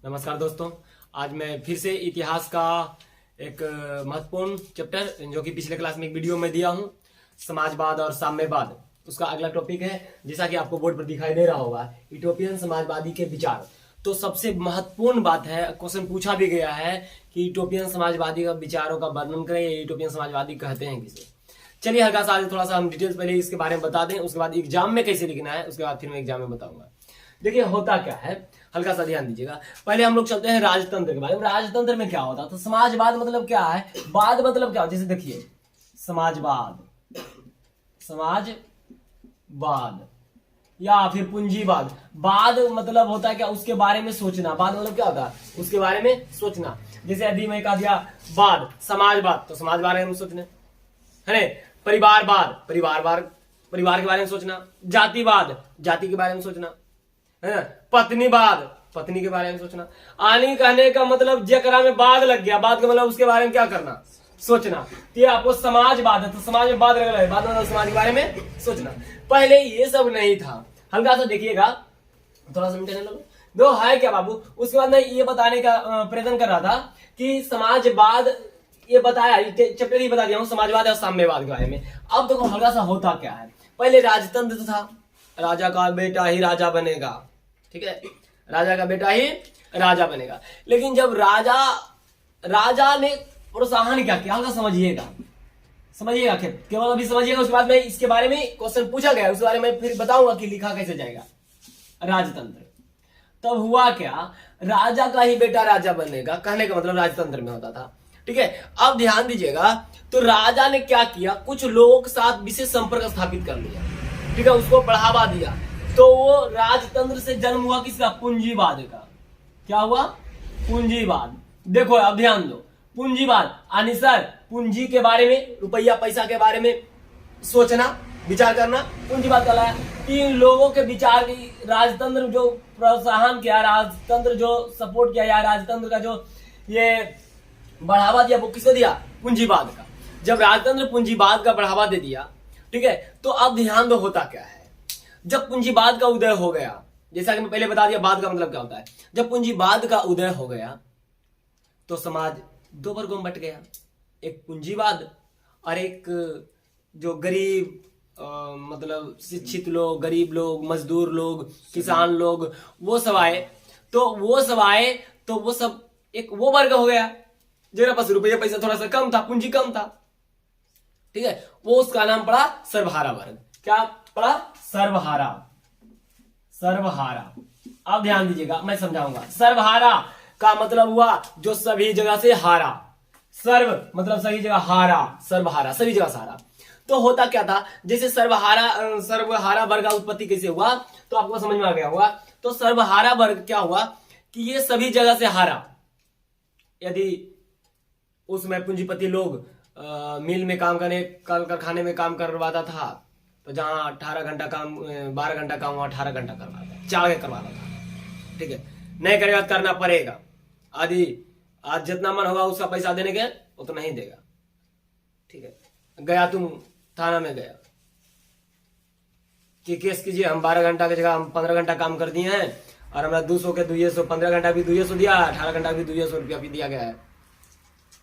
नमस्कार दोस्तों, आज मैं फिर से इतिहास का एक महत्वपूर्ण चैप्टर जो कि पिछले क्लास में एक वीडियो में दिया हूं, समाजवाद और साम्यवाद, उसका अगला टॉपिक है। जैसा कि आपको बोर्ड पर दिखाई दे रहा होगा, यूटोपियन समाजवादी के विचार। तो सबसे महत्वपूर्ण बात है, क्वेश्चन पूछा भी गया है कि यूटोपियन समाजवादी का विचारों का वर्णन करें, या यूटोपियन समाजवादी कहते हैं किसे। चलिए हल्का सा आज थोड़ा सा हम डिटेल्स पहले इसके बारे में बता दें, उसके बाद एग्जाम में कैसे लिखना है, उसके बाद फिर मैं एग्जाम में बताऊंगा। देखिए होता क्या है, हल्का सा ध्यान दीजिएगा। पहले हम लोग चलते हैं राजतंत्र के बारे में। राजतंत्र में क्या होता है, तो समाजवाद मतलब क्या है, वाद मतलब क्या होता है। जैसे देखिए समाजवाद, समाजवाद या फिर पूंजीवाद। वाद मतलब होता है क्या, उसके बारे में सोचना। वाद मतलब क्या होता है, उसके बारे में सोचना। जैसे यदि मैं कह दिया वाद समाजवाद, तो समाज बारे में सोचने है। परिवारवाद, परिवार के बारे में सोचना। जातिवाद, जाति के बारे में सोचना है। पत्नीवाद, पत्नी के बारे में सोचना। आनी कहने का मतलब जकरा में बाद लग गया, बाद का मतलब उसके बारे में क्या करना, सोचना। तो ये आपको समाजवाद है, तो समाज में बाद लग रहा है, बाद मतलब समाज के बारे में सोचना। पहले ये सब नहीं था। हल्का सा देखिएगा, थोड़ा सा मिनट लोग दो है क्या बाबू। उसके बाद मैं ये बताने का प्रयत्न कर रहा था कि समाजवाद, ये बताया चैप्टर ही बता दिया हूं, समाजवाद और साम्यवाद के बारे में। अब देखो हल्का सा होता क्या है। पहले राजतंत्र था, राजा का बेटा ही राजा बनेगा, ठीक है, राजा का बेटा ही राजा बनेगा। लेकिन जब राजा ने प्रोत्साहन क्या किया, हल्का समझिएगा केवल अभी समझिएगा। उसके बाद में इसके बारे में क्वेश्चन पूछा गया, उसके बारे में फिर बताऊंगा कि लिखा कैसे जाएगा। राजतंत्र तब हुआ क्या, राजा का ही बेटा राजा बनेगा, कहने का मतलब राजतंत्र में होता था, ठीक है। अब ध्यान दीजिएगा, तो राजा ने क्या किया, कुछ लोगों के साथ विशेष संपर्क स्थापित कर लिया, ठीक है, उसको बढ़ावा दिया। तो वो राजतंत्र से जन्म हुआ किसका, पूंजीवाद का। क्या हुआ, पूंजीवाद। देखो अब ध्यान दो, पूंजीवाद यानी सर पूंजी के बारे में, रुपया पैसा के बारे में सोचना, विचार करना, पूंजीवाद कहलाया। तीन लोगों के विचार की राजतंत्र जो प्रोत्साहन किया, राजतंत्र जो सपोर्ट किया, या राजतंत्र का जो ये बढ़ावा दिया, वो किसको दिया, पूंजीवाद का। जब राजतंत्र पूंजीवाद का बढ़ावा दे दिया, ठीक है, तो अब ध्यान दो होता क्या है। जब पूंजीवाद का उदय हो गया, जैसा कि मैं पहले बता दिया बाद का मतलब क्या होता है, जब पूंजीवाद का उदय हो गया तो समाज दो वर्गों में बट गया, एक पूंजीवाद और एक जो गरीब मतलब शिक्षित लोग, गरीब लोग, मजदूर लोग, किसान लोग, वो सब आए। तो वो सब एक वो वर्ग हो गया जरा पास रुपया पैसा थोड़ा सा कम था, पूंजी कम था, ठीक है, वो उसका नाम पड़ा सर्वहारा वर्ग। क्या पड़ा, सर्वहारा। अब ध्यान दीजिएगा, मैं समझाऊंगा। सर्वहारा का मतलब हुआ जो सभी जगह से हारा, सर्व मतलब सही जगह, हारा, सर्वहारा सभी जगह से हारा। तो होता क्या था, जैसे सर्वहारा वर्ग का उत्पत्ति कैसे हुआ, तो आपको समझ में आ गया होगा। तो सर्वहारा वर्ग क्या हुआ कि ये सभी जगह से हारा। यदि उसमें पूंजीपति लोग मिल में काम करने, कल कारखाने में काम करवाता था, तो जहां 18 घंटा काम, 12 घंटा काम, वहां 18 घंटा करवाता, 4 करवाता था, ठीक है। नहीं करेगा करना पड़ेगा, आदि आज जितना मन होगा उसका पैसा देने के उतना ही देगा, ठीक है। गया तुम थाना में गया कि केस कीजिए, हम 12 घंटा की जगह हम 15 घंटा काम कर दिए हैं और हमारा 200 के 200, 15 घंटा भी 200 दिया, 18 घंटा भी 200 रुपया भी दिया गया है।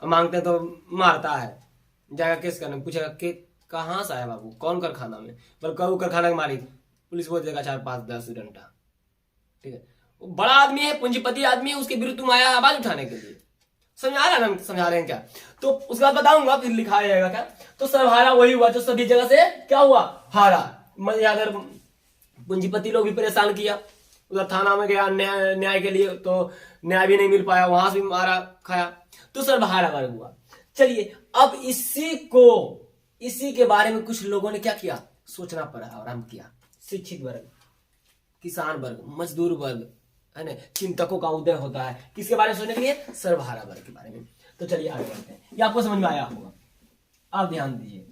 मांगते तो मारता है, जाएगा केस करने, पूछेगा कि कहाँ से आया बाबू, कौन कारखाना में, बल्कि कारखाना के मालिक, पुलिस बोल देगा 4, 5, 10 घंटा, ठीक है। वो बड़ा आदमी है, पूंजीपति आदमी है, उसके विरुद्ध तुम आया आवाज उठाने के लिए। समझा रहे हैं क्या। तो उसके बाद बताऊंगा, फिर लिखा जाएगा क्या। तो सर्वहारा वही हुआ जो सभी जगह से क्या हुआ, हारा। अगर पूंजीपति लोग भी परेशान किया, उधर थाना में गया न्याय के लिए, तो न्याय भी नहीं मिल पाया, वहां से भी मारा खाया, तो सर्वहारा वर्ग हुआ। चलिए अब इसी के बारे में कुछ लोगों ने क्या किया, सोचना पड़ा, आरंभ किया। शिक्षित वर्ग, किसान वर्ग, मजदूर वर्ग, है ना, चिंतकों का उदय होता है किसके बारे में सोचने के लिए, सर्वहारा वर्ग के बारे में। तो चलिए आगे बढ़ते हैं, ये आपको समझ में आया होगा। आप ध्यान दीजिए,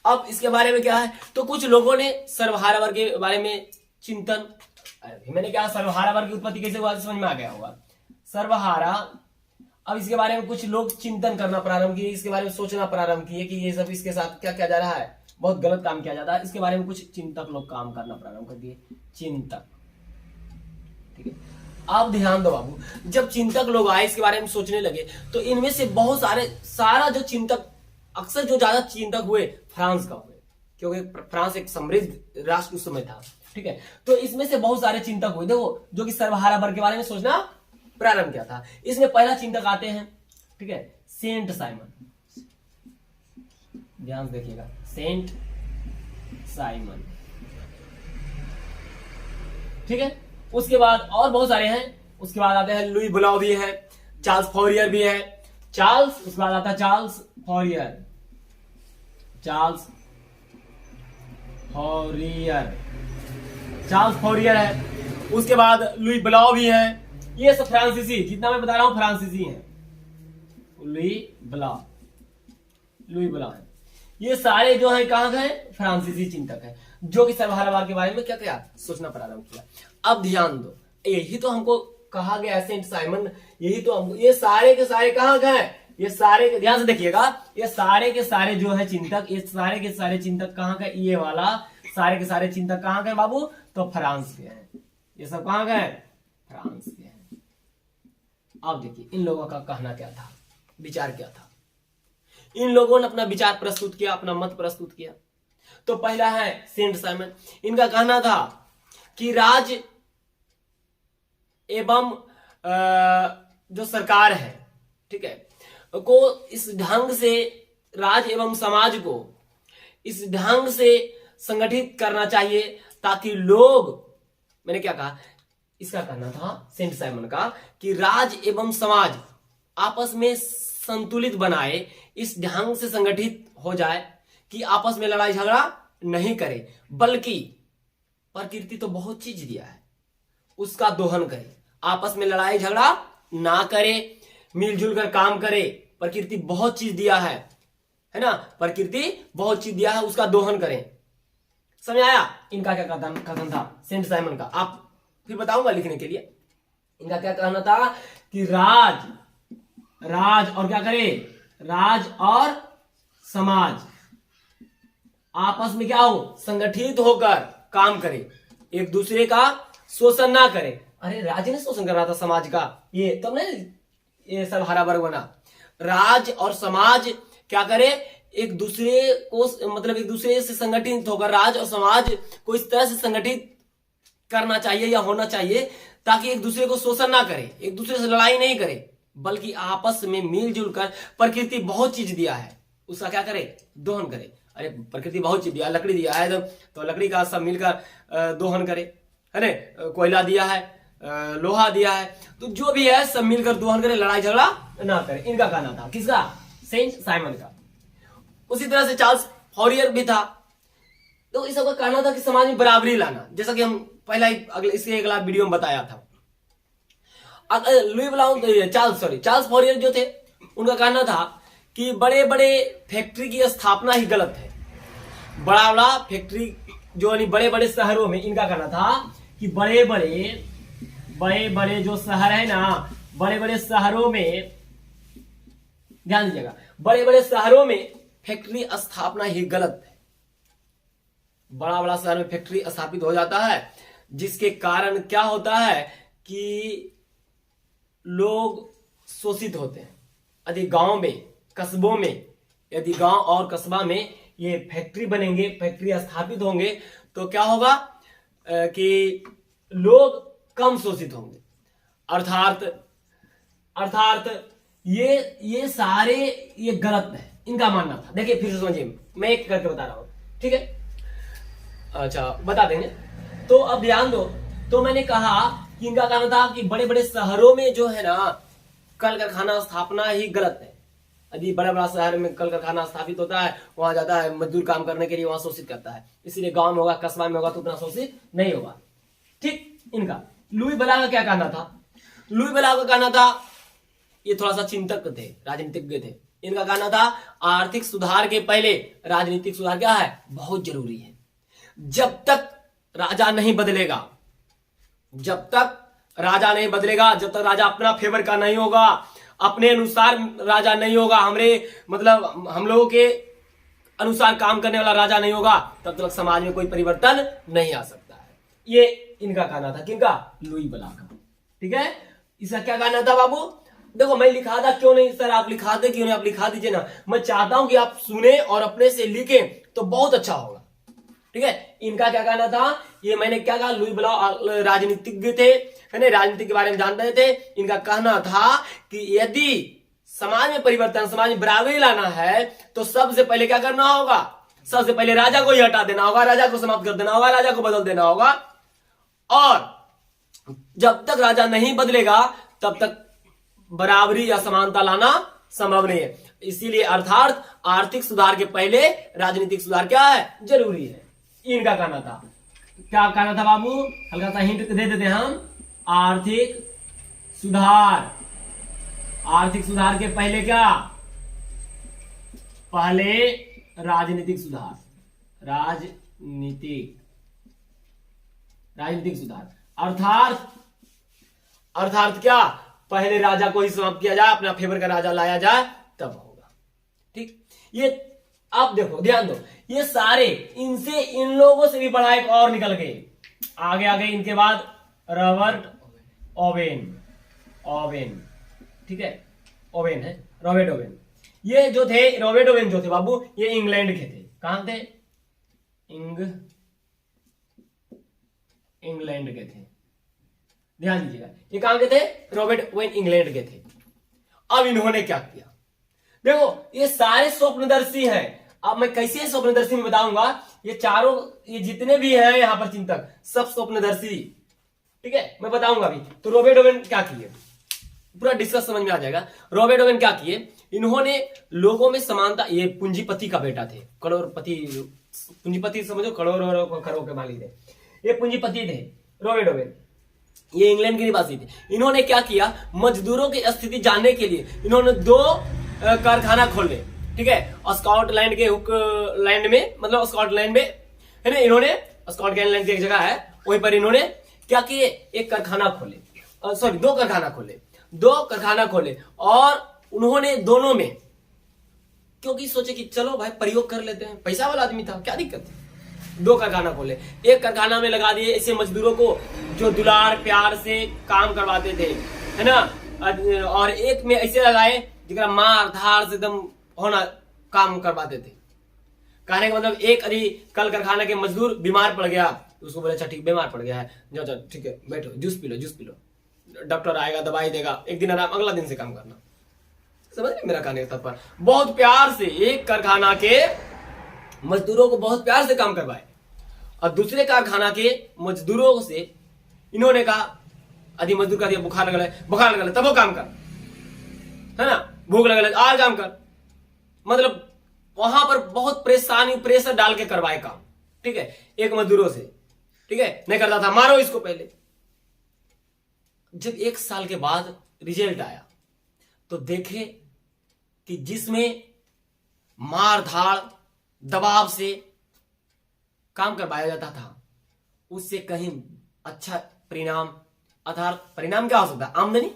अब इसके बारे में क्या है, तो कुछ लोगों ने सर्वहारा वर्ग के बारे में चिंतन, मैंने क्या, सर्वहारा वर्ग की उत्पत्ति कैसे हुआ समझ में आ गया होगा, सर्वहारा। अब इसके बारे में कुछ लोग चिंतन करना प्रारंभ किए, इसके बारे में सोचना प्रारंभ किए कि ये सब इसके साथ क्या किया जा रहा है, बहुत गलत काम किया जाता है। इसके बारे में कुछ चिंतक लोग काम करना प्रारंभ कर दिए, चिंतक, ठीक है। आप ध्यान दो बाबू, जब चिंतक लोग आए इसके बारे में सोचने लगे तो इनमें से बहुत सारा जो चिंतक, अक्सर जो ज्यादा चिंतक हुए फ्रांस का हुए, क्योंकि फ्रांस एक समृद्ध राष्ट्र उस समय था, ठीक है। तो इसमें से बहुत सारे चिंतक हुए, देखो, जो कि सर्वहारा वर्ग के बारे में सोचना प्रारंभ किया था। इसमें पहला चिंतक आते हैं, ठीक है, सेंट साइमन। ध्यान से देखिएगा, सेंट साइमन, ठीक है। उसके बाद और बहुत सारे हैं। उसके बाद आते हैं लुई ब्लाउ भी है, चार्ल्स फॉरियर भी है, चार्ल्स, उसके बाद आता है चार्ल्स फॉरियर, चार्ल्स फॉरियर है। उसके बाद लुई ब्लाउ भी है। ये सब फ्रांसीसी, जितना मैं बता रहा हूं फ्रांसीसी है। लुई ब्लाउ है। ये सारे जो है कहां गए, फ्रांसीसी चिंतक है, जो कि सर्वहारावाद के बारे में क्या किया, सोचना प्रारंभ किया। अब ध्यान दो, यही तो हमको कहा गया सेंट साइमन, यही तो हमको, ये सारे के सारे कहां गए, ये सारे के, ध्यान से देखिएगा, ये सारे के सारे जो है चिंतक, ये सारे के सारे चिंतक कहां गए, ये वाला सारे के सारे चिंतक कहां गए बाबू, तो फ्रांस के हैं। ये सब कहां गए, फ्रांस के हैं। अब देखिए इन लोगों का कहना क्या था, विचार क्या था। इन लोगों ने अपना विचार प्रस्तुत किया, अपना मत प्रस्तुत किया। तो पहला है सेंट साइमन, इनका कहना था कि राज एवं जो सरकार है, ठीक है, को इस ढंग से, राज एवं समाज को इस ढंग से संगठित करना चाहिए ताकि लोग, मैंने क्या कहा, इसका कहना था सेंट साइमन का कि राज एवं समाज आपस में संतुलित बनाए, इस ढंग से संगठित हो जाए कि आपस में लड़ाई झगड़ा नहीं करे, बल्कि प्रकृति तो बहुत चीज दिया है उसका दोहन करे, आपस में लड़ाई झगड़ा ना करे, मिलजुल कर काम करे। प्रकृति बहुत चीज दिया है ना, प्रकृति बहुत चीज दिया है, उसका दोहन करें। समझ आया इनका क्या कथन था सेंट साइमन का। आप फिर बताऊंगा लिखने के लिए। इनका क्या कहना था कि राज और क्या करे, राज और समाज आपस में क्या हो, संगठित होकर काम करे, एक दूसरे का शोषण ना करे। अरे राज ने शोषण कर रहा था समाज का, ये तब नहीं ये सब हरा वर्ग बना। राज और समाज क्या करे, एक दूसरे को, मतलब एक दूसरे से संगठित होकर राज और समाज को इस तरह से संगठित करना चाहिए या होना चाहिए ताकि एक दूसरे को शोषण ना करे, एक दूसरे से लड़ाई नहीं करे, बल्कि आपस में मिलजुल कर, प्रकृति बहुत चीज दिया है उसका क्या करे, दोहन करे। अरे प्रकृति बहुत चीज दिया, लकड़ी दिया है तो लकड़ी का सब मिलकर दोहन करे, है ना, कोयला दिया है, लोहा दिया है, तो जो भी है सब मिलकर दोहन करे, लड़ाई झगड़ा ना करे। इनका कहना था, किसका, सेंट साइमन का। उसी तरह से चार्ल्स फॉरियर भी था, तो इस सबका कहना था कि समाज में बराबरी लाना, जैसा कि हम पहला इसके अगला वीडियो में बताया था। लुई ब्लाउ, चार्ल्स फॉरियर जो थे, उनका कहना था कि बड़े बड़े फैक्ट्री की स्थापना ही गलत है। बड़ा बड़ा फैक्ट्री जो बड़े बड़े शहरों में, इनका कहना था कि बड़े बड़े जो शहर है ना, बड़े बड़े शहरों में, ध्यान दीजिएगा, बड़े बड़े शहरों में फैक्ट्री स्थापना ही गलत है। बड़ा बड़ा शहर में फैक्ट्री स्थापित हो जाता है, जिसके कारण क्या होता है कि लोग शोषित होते हैं। यदि गांव में, कस्बों में, यदि गांव और कस्बा में ये फैक्ट्री बनेंगे, फैक्ट्री स्थापित होंगे, तो क्या होगा कि लोग कम शोषित होंगे। अर्थात ये सारे ये गलत है, इनका मानना था। देखिए फिर से समझिए, मैं एक करके बता रहा हूं, ठीक है, अच्छा बता देंगे। तो अब ध्यान दो, तो मैंने कहा कि इनका कहना था कि बड़े बड़े शहरों में जो है ना, कल कारखाना स्थापना ही गलत है। यदि बड़ा बड़ा शहर में कल कारखाना स्थापित होता है, वहां जाता है मजदूर काम करने के लिए, वहां शोषित करता है, इसीलिए गांव में होगा, कस्बा में होगा तो उतना शोषित नहीं होगा। ठीक, इनका लुई ब्लाउ का क्या कहना था, लुई ब्लाउ का कहना था, ये थोड़ा सा चिंतक थे, राजनीतिज्ञ थे। इनका कहना था आर्थिक सुधार के पहले राजनीतिक सुधार क्या है, बहुत जरूरी है। जब तक राजा नहीं बदलेगा, जब तक राजा अपना फेवर का नहीं होगा, अपने अनुसार राजा नहीं होगा, हम लोगों के अनुसार काम करने वाला राजा नहीं होगा, तब तक समाज में कोई परिवर्तन नहीं आ सकता है। ये इनका कहना था, किनका, लुई ब्लाउ का। ठीक है, इसका क्या कहना था बाबू? देखो मैं लिखा था, क्यों नहीं सर आप लिखा दे, क्यों नहीं आप लिखा दीजिए ना, मैं चाहता हूं कि आप सुने और अपने से लिखें तो बहुत अच्छा होगा। ठीक है, इनका क्या कहना था, ये मैंने क्या कहा, लुई ब्लाउ राजनीतिज्ञ थे, है ना, राजनीति के बारे में जानते थे। इनका कहना था कि यदि समाज में परिवर्तन, समाज में बराबरी लाना है तो सबसे पहले क्या करना होगा, सबसे पहले राजा को ही हटा देना होगा, राजा को समाप्त कर देना होगा, राजा को बदल देना होगा। और जब तक राजा नहीं बदलेगा तब तक बराबरी या समानता लाना संभव नहीं है। इसीलिए अर्थात आर्थिक सुधार के पहले राजनीतिक सुधार क्या है, जरूरी है। इनका कहना था, क्या कहना था बाबू, हल्का सा हिंट दे देते हैं हम, आर्थिक सुधार, आर्थिक सुधार के पहले क्या, पहले राजनीतिक सुधार, राजनीतिक सुधार, अर्थात क्या, पहले राजा को ही समाप्त किया जाए, अपना फेवर का राजा लाया जाए, तब होगा। ठीक, ये आप देखो, ध्यान दो, ये सारे इनसे, इन लोगों से भी बड़ा एक और निकल गए, आगे इनके बाद रॉबर्ट ओवेन, ठीक है, ओवेन है, रॉबर्ट ओवेन। ये जो थे, रॉबर्ट ओवेन जो थे बाबू, ये इंग्लैंड के थे। कहां थे, इंग्लैंड के थे, ध्यान दीजिएगा, ये कहां के थे, रॉबर्ट ओवेन इंग्लैंड के थे। अब इन्होंने क्या किया, देखो ये सारे स्वप्नदर्शी हैं। अब मैं कैसे स्वप्नदर्शी में बताऊंगा, ये चारों, ये जितने भी हैं यहां पर चिंतक, सब स्वप्नदर्शी, ठीक है, मैं बताऊंगा अभी। तो रॉबर्ट ओवेन क्या किए, पूरा डिस्कस समझ में आ जाएगा। रॉबर्ट ओवेन क्या किए, इन्होंने लोगों में समानता, ये पूंजीपति का बेटा थे, करोड़पति, पूंजीपति समझो, करोड़ों के मालिक थे, ये पूंजीपति थे रॉबर्ट ओवेन, ये इंग्लैंड के निवासी थे। इन्होंने क्या किया, मजदूरों की स्थिति जानने के लिए इन्होंने 2 कारखाना खोले, ठीक है, स्कॉटलैंड के हुक लैंड में, मतलब स्कॉटलैंड में है ना, इन्होंने स्कॉटलैंड की एक जगह है, वहीं पर इन्होंने क्या किए, एक कारखाना खोले, सॉरी 2 कारखाना खोले, 2 कारखाना खोले। और उन्होंने दोनों में, क्योंकि सोचे कि चलो भाई प्रयोग कर लेते हैं, पैसा वाला आदमी था, क्या दिक्कत है, 2 कारखाना खोले। एक कारखाना में लगा दिए ऐसे मजदूरों को जो दुलार प्यार से काम करवाते थे, है ना, और एक में ऐसे लगाए जिसका मार धार से एकदम होना काम करवाते थे। कहने का मतलब, एक यदि कल कारखाना के मजदूर बीमार पड़ गया, उसको बोले अच्छा ठीक, बीमार पड़ गया है, जाओ ठीक है बैठो, जूस पी लो, डॉक्टर आएगा दवाई देगा, एक दिन आराम, अगला दिन से काम करना। समझ रहे मेरा कहने का तात्पर्य, बहुत प्यार से एक कारखाना के मजदूरों को बहुत प्यार से काम करवाए, और दूसरे कारखाना के मजदूरों से इन्होंने कहा, यदि मजदूर का दिया बुखार लगा तब वो काम कर, है ना, भूख लगा आज काम कर, मतलब वहां पर बहुत प्रेशर डाल के करवाए काम, ठीक है, एक मजदूरों से, ठीक है, नहीं करता था, मारो इसको पहले। जब 1 साल के बाद रिजल्ट आया तो देखे कि जिसमें मार धाड़ दबाव से काम करवाया जाता था, उससे कहीं अच्छा परिणाम, अर्थात परिणाम क्या हो सकता है, आमदनी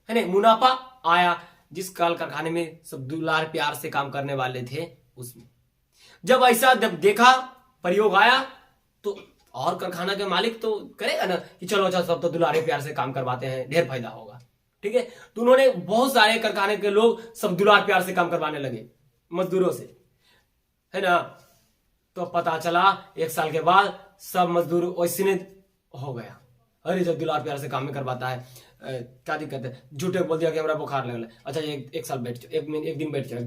है ना, मुनाफा आया। जिस कल कारखाने में सब दुलार प्यार से काम करने वाले थे, उसमें जब ऐसा जब देखा प्रयोग आया, तो और कारखाना के मालिक तो करेगा ना कि चलो अच्छा, सब तो दुलारे प्यार से काम करवाते हैं, ढेर फायदा होगा, ठीक है। तो उन्होंने बहुत सारे कारखाने के लोग सब दुलार प्यार से काम करवाने लगे मजदूरों से, है ना। तो पता चला 1 साल के बाद सब मजदूर वैसे हो गया, अरे जब दुलार प्यार से काम में करवाता है, क्या दिक्कत है, झूठे बोल दिया कि हमारा बुखार लगल, अच्छा एक साल बैठ जाओ, एक दिन बैठ जाओ,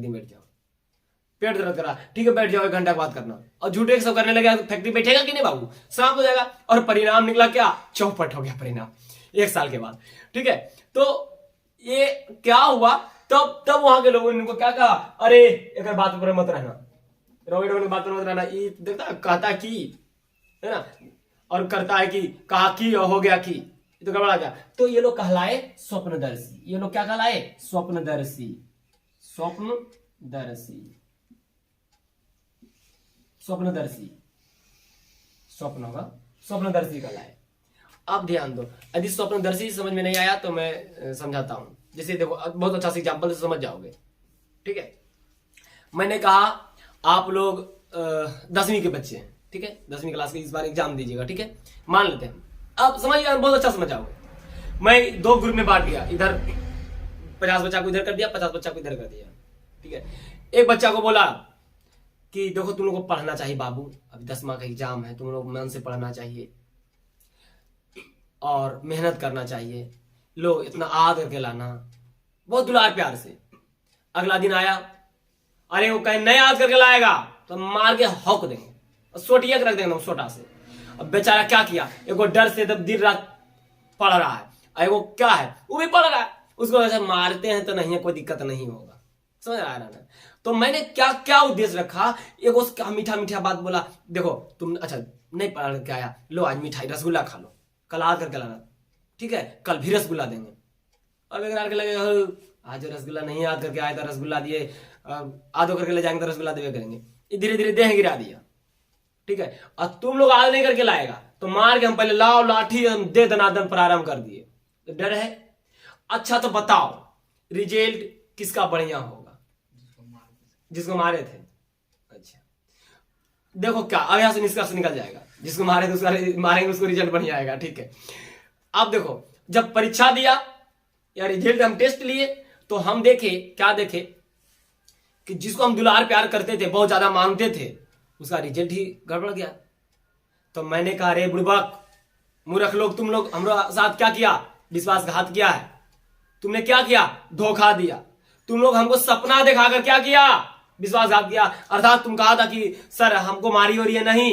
पेट दर्द करा, ठीक है बैठ जाओ, 1 घंटा बाद करना, और झूठे सब करने लगे, फैक्ट्री बैठेगा कि नहीं बाबू, सांप हो जाएगा। और परिणाम निकला क्या, चौपट हो गया परिणाम 1 साल के बाद, ठीक है। तो ये क्या हुआ, तब वहां के लोगों ने इनको क्या कहा, अरे एक बात पर मत रहना, रॉबर्ट ओवेन बात पर मत रहना, ये देखता कहता की है ना, और करता है कि कहा की और हो गया की, तो गड़बड़ा गया। तो ये लोग कहलाए स्वप्नदर्शी, ये लोग क्या कहलाए, स्वप्नदर्शी, स्वप्न होगा, स्वप्नदर्शी कहलाए। अब ध्यान दो, यदि स्वप्नदर्शी समझ में नहीं आया तो मैं समझाता हूं, जैसे देखो बहुत अच्छा सा एग्जांपल से समझ जाओगे, ठीक है। मैंने कहा आप लोग 10वीं के बच्चे हैं, ठीक है, 10वीं क्लास के इस बार एग्जाम दीजिएगा, ठीक है, मान लेते हैं, अब समझ बहुत अच्छा समझ जाओगे। मैं 2 ग्रुप में बांट दिया, इधर 50 बच्चा को इधर कर दिया, 50 बच्चा को इधर कर दिया, ठीक है। एक बच्चा को बोला कि देखो तुम लोग को पढ़ना चाहिए बाबू, अभी 10वां का एग्जाम है, तुम लोग मन से पढ़ना चाहिए और मेहनत करना चाहिए, लो इतना याद करके लाना, बहुत दुलार प्यार से। अगला दिन आया, अरे वो कहीं नहीं याद करके लाएगा तो मार के हौक देंगे, सोटिया रख देंगे सोटा से। अब बेचारा क्या किया, एगो डर से दिन रात पढ़ रहा है, एगो क्या है वो भी पढ़ रहा है, उसको वैसे मारते हैं तो नहीं है, कोई दिक्कत नहीं होगा, समझ आ रहा है ना। तो मैंने क्या क्या उद्देश्य रखा, एगो क्या मीठा मीठा बात बोला, देखो तुम अच्छा नहीं पढ़ के आया, लो आज मिठाई रसगुल्ला खा लो, कल याद करके लाना, ठीक है, कल भी रसगुल्ला देंगे। अब एक लगे आज रसगुल्ला नहीं याद करके आया था, रसगुल्ला दिए, आधो करके ले जाएंगे तो रसगुल्ला देवे करेंगे, धीरे धीरे देह गिरा दिया, ठीक है। और तुम लोग आज नहीं करके लाएगा तो मार के हम पहले लाओ लाठी हम दे दनादन प्रारंभ कर दिए, तो डर है। अच्छा तो बताओ रिजल्ट किसका बढ़िया होगा, जिसको मारे थे। अच्छा देखो क्या अब यहां से निष्कर्ष निकल जाएगा, जिसको मारे थे उसका मारेंगे उसको रिजल्ट बढ़िया आएगा, ठीक है। अब देखो जब परीक्षा दिया या रिजल्ट हम टेस्ट लिए तो हम देखे क्या देखे कि जिसको हम दुलार प्यार करते थे, बहुत ज्यादा मानते थे, उसका रिजल्ट ही गड़बड़ गया। तो मैंने कहा रे बुड़बक मूर्ख लोग, तुम लोग हमारे साथ क्या किया, विश्वासघात किया है, तुमने क्या किया, धोखा दिया, तुम लोग हमको सपना दिखाकर क्या किया, विश्वासघात किया। अर्थात तुम कहा था कि सर हमको मारी और ये नहीं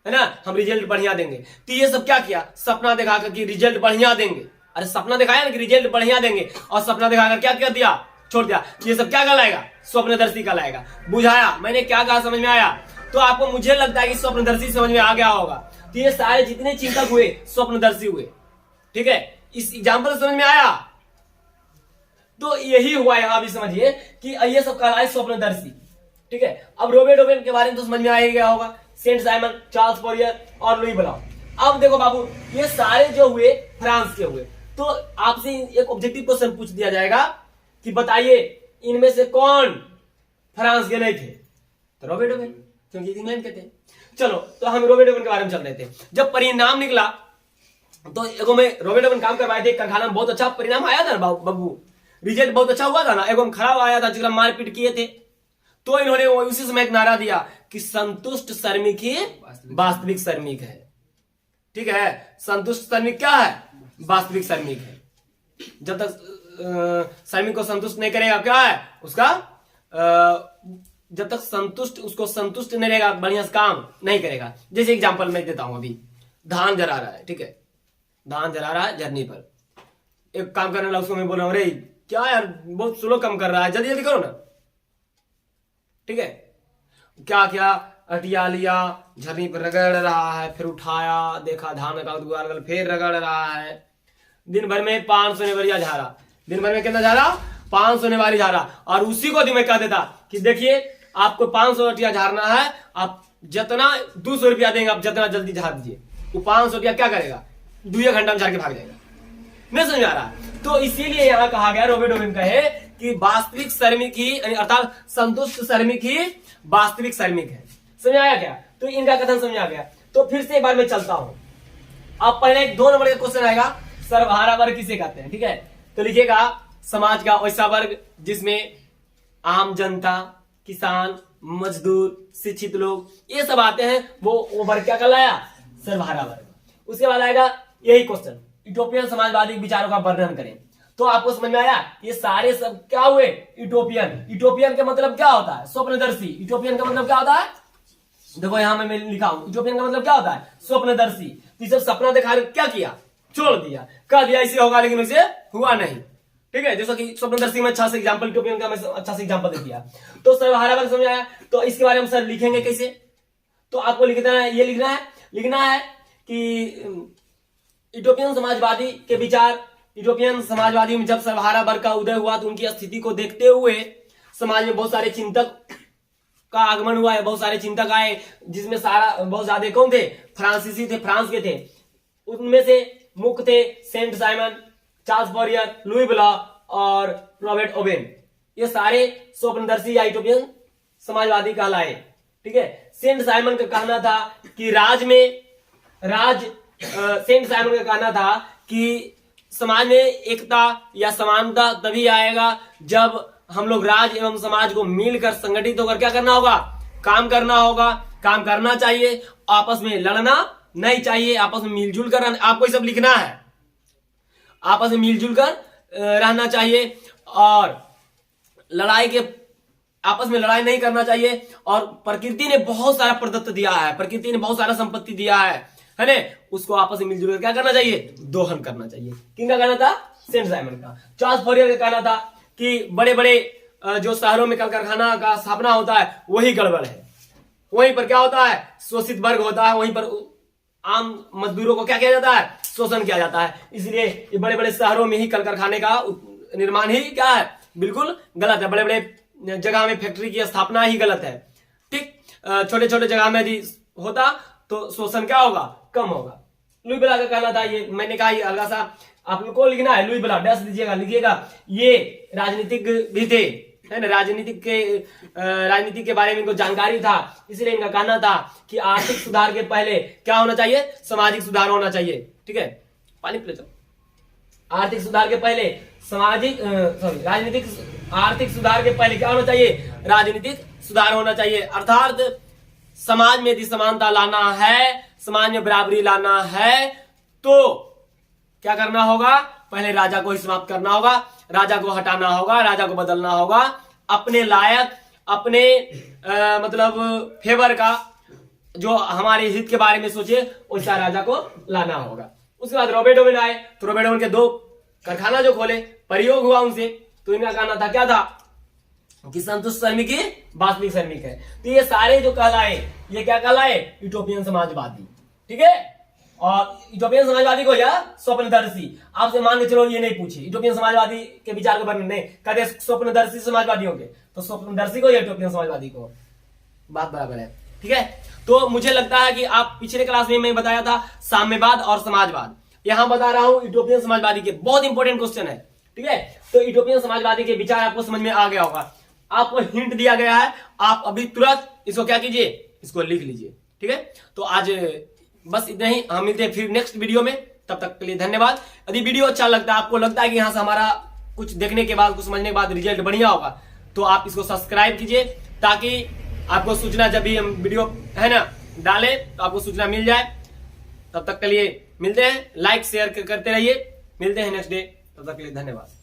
है ना, हम रिजल्ट बढ़िया देंगे, तो ये सब क्या किया, सपना दिखाकर कि रिजल्ट बढ़िया देंगे। अरे सपना दिखाया ना कि रिजल्ट बढ़िया देंगे, और सपना दिखाकर क्या कर दिया, छोड़ दिया। ये सब क्या कहलाएगा, स्वप्नदर्शी कहलाएगा। बुझाया मैंने क्या कहा, समझ में आया। तो आपको मुझे लगता है कि स्वप्नदर्शी समझ में आ गया होगा। तो ये सारे जितने चिंतक हुए स्वप्नदर्शी हुए, ठीक है। इस एग्जाम्पल समझ में आया। तो यही हुआ यहां भी समझिए कि ये सब कहलाए स्वप्नदर्शी, ठीक है। अब रॉबर्ट ओवेन के बारे में तो समझ में आ ही गया होगा, सेंट साइमन, चार्ल्स फॉरियर और लुई ब्लाउ। अब देखो बाबू ये सारे जो हुए फ्रांस के हुए, तो आपसे एक ऑब्जेक्टिव क्वेश्चन पूछ दिया जाएगा कि बताइए इनमें से कौन फ्रांस के नहीं थे, तो रॉबर्ट ओवेन, क्योंकि इंग्लैंड के थे। चलो तो हम रॉबर्ट ओवेन के बारे में चल रहे थे। जब परिणाम निकला तो एगो में रॉबर्ट ओवेन काम करवाए थे, कारखाना में बहुत अच्छा परिणाम आया था ना बब्बू, रिजल्ट बहुत अच्छा हुआ था ना, एगो खराब आया था जिसका मारपीट किए थे। तो इन्होंने उसी समय एक नारा दिया कि संतुष्ट श्रमिक ही वास्तविक श्रमिक है, ठीक है। संतुष्ट श्रमिक क्या है, वास्तविक श्रमिक है। जब तक श्रमिक को संतुष्ट नहीं करेगा क्या है उसका, जब तक संतुष्ट उसको संतुष्ट नहीं रहेगा बढ़िया से काम नहीं करेगा। जैसे एग्जांपल मैं देता हूं, अभी धान जला रहा है, ठीक है, धान जला रहा है झरनी पर, एक काम करने लगा, उसको मैं बोल रहा हूं अरे क्या यार बहुत स्लो काम कर रहा है, जल्दी जल्दी करो ना, ठीक है। क्या क्या अटिया लिया, झरनी पर रगड़ रहा है, फिर उठाया देखा धान का दुआर, फिर रगड़ रहा है, दिन भर में 500 नेवरिया झाड़ा, दिन भर में कितना झाड़ा, 500 नेवारी झाड़ा। और उसी को मैं कह देता कि देखिए आपको 500 अटिया झाड़ना है, आप जितना 200 रुपया देंगे, आप जितना जल्दी झाड़ दीजिए, वो 500 रुपया क्या करेगा, 2 घंटा में झाड़ के भाग जाएगा। नहीं समझ आ रहा। तो इसीलिए यहां कहा गया, रॉबर्ट ओवेन कहे कि वास्तविक श्रमिक ही अर्थात संतुष्ट श्रमिक ही वास्तविक श्रमिक है। समझ आया क्या, तो इनका कथन समझ आ गया। तो फिर से एक बार मैं चलता हूं। अब पहले 2 नंबर का क्वेश्चन आएगा, सर्वहारा वर्ग किसे कहते हैं, ठीक है। तो लिखिएगा समाज का वैसा वर्ग जिसमें आम जनता, किसान, मजदूर, शिक्षित लोग ये सब आते हैं, वो वर्ग क्या कहलाया, सर्वहारा वर्ग। उसके बाद आएगा यही क्वेश्चन, यूटोपियन समाजवादी विचारों का वर्णन करें। तो आपको समझ में आया ये सारे सब क्या हुए, यूटोपियन। यूटोपियन का मतलब क्या होता है, स्वप्नदर्शी। यूटोपियन का मतलब क्या होता है, देखो यहां मैं लिखा हूं, यूटोपियन का मतलब क्या होता है, स्वप्नदर्शी। तो सब सपना दिखा क्या किया, छोड़ दिया, कह दिया इसे होगा लेकिन उसे हुआ नहीं, ठीक है। जैसा कि स्वप्नदर्शी में अच्छा से एग्जांपल, यूटोपियन का मैं अच्छा से एग्जांपल दे दिया। तो सर्वहारा वर्ग समझ आया। तो इसके बारे में सर लिखेंगे कैसे, तो आपको लिखना है, ये लिखना है कि यूटोपियन समाजवादी के विचार, यूटोपियन समाजवादी में जब सर्वहारा वर्ग का उदय हुआ तो उनकी स्थिति को देखते हुए समाज में बहुत सारे चिंतक का आगमन हुआ है, बहुत सारे चिंतक आए, जिसमें बहुत ज्यादा कौन थे, फ्रांसीसी थे, फ्रांस के थे। उनमें से मुख्य थे Saint Simon, Charles Fourier, Louis Blanc और रॉबर्ट ओवेन। ये सारे स्वप्नदर्शी या यूटोपियन समाजवादी कहलाए, ठीक है। सेंट साइमन का कहना था कि सेंट साइमन का कहना था कि समाज में एकता या समानता तभी आएगा जब हम लोग राज्य एवं समाज को मिलकर संगठित होकर क्या करना होगा, काम करना होगा। काम करना चाहिए, आपस में लड़ना नहीं चाहिए, आपस में मिलजुल कर आपको ये सब लिखना है, आपस में मिलजुल कर रहना चाहिए और लड़ाई के आपस में लड़ाई नहीं करना चाहिए। और प्रकृति ने बहुत सारा प्रदत्त दिया है, प्रकृति ने बहुत सारा संपत्ति दिया है ना, उसको आपस में मिलजुल कर क्या करना चाहिए, दोहन करना चाहिए। किनका कहना था, सेंट साइमन का। चार्ल्स फॉरियर का कहना था कि बड़े बड़े जो शहरों में कल कारखाना का स्थापना होता है वही गड़बड़ है, वहीं पर क्या होता है, शोषित वर्ग होता है, वहीं पर आम मजदूरों को क्या किया जाता है, शोषण किया जाता है। इसलिए ये बड़े बड़े शहरों में ही कल कारखाने का निर्माण ही क्या है, बिल्कुल गलत है। बड़े बड़े जगह में फैक्ट्री की स्थापना ही गलत है, ठीक। छोटे छोटे जगह में यदि होता तो शोषण क्या होगा, कम होगा। लुई ब्ला का कहना था, ये मैंने कहा ये हल्का सा आप लोग को लिखना है, लुई ब्ला डैश दीजिएगा, लिखिएगा। ये राजनीतिक भी थे, है ना, राजनीति के बारे में इनको जानकारी था, इसलिए इनका कहना था कि आर्थिक सुधार के पहले क्या होना चाहिए, सामाजिक सुधार होना चाहिए, ठीक है। पानी पी लो। आर्थिक सुधार के पहले आर्थिक सुधार के पहले क्या होना चाहिए, राजनीतिक सुधार होना चाहिए। अर्थात समाज में यदि समानता लाना है, समाज में बराबरी लाना है तो क्या करना होगा, पहले राजा को ही समाप्त करना होगा, राजा को हटाना होगा, राजा को बदलना होगा, अपने लायक, अपने मतलब फेवर का, जो हमारे हित के बारे में सोचे वैसा राजा को लाना होगा। उसके बाद रॉबर्ट ओवेन आए, तो रॉबर्ट ओवेन के 2 कारखाना जो खोले, प्रयोग हुआ उनसे, तो इनका कहना था क्या था कि संतुष्ट श्रमिक ही वास्तविक श्रमिक है। तो ये सारे जो कहलाए, ये क्या कहलाए, यूटोपियन समाजवादी, ठीक है। और यूटोपियन समाजवादी को या स्वप्नदर्शी, आपसे मान के चलो ये नहीं पूछे यूटोपियन समाजवादी के विचार के वर्णन नहीं कहते, स्वप्नदर्शी समाजवादियों के, तो स्वप्नदर्शी को या यूटोपियन समाजवादी को, बात बराबर है, ठीक है। तो मुझे लगता है कि आप पिछले क्लास में मैं बताया था साम्यवाद और समाजवाद, यहां बता रहा हूं यूटोपियन समाजवादी के, बहुत इंपॉर्टेंट क्वेश्चन है, ठीक है। तो यूटोपियन समाजवादी के विचार आपको समझ में आ गया होगा, आपको हिंट दिया गया है, आप अभी तुरंत इसको क्या कीजिए, इसको लिख लीजिए, ठीक है। तो आज बस इतना ही, हम मिलते हैं फिर नेक्स्ट वीडियो में, तब तक के लिए धन्यवाद। यदि वीडियो अच्छा लगता है, आपको लगता है कि यहां से हमारा कुछ देखने के बाद, कुछ समझने के बाद रिजल्ट बढ़िया होगा, तो आप इसको सब्सक्राइब कीजिए, ताकि आपको सूचना जब भी हम वीडियो है ना डालें तो आपको सूचना मिल जाए। तब तक के लिए मिलते हैं, लाइक शेयर करते रहिए, मिलते हैं नेक्स्ट डे, तब तक के लिए धन्यवाद।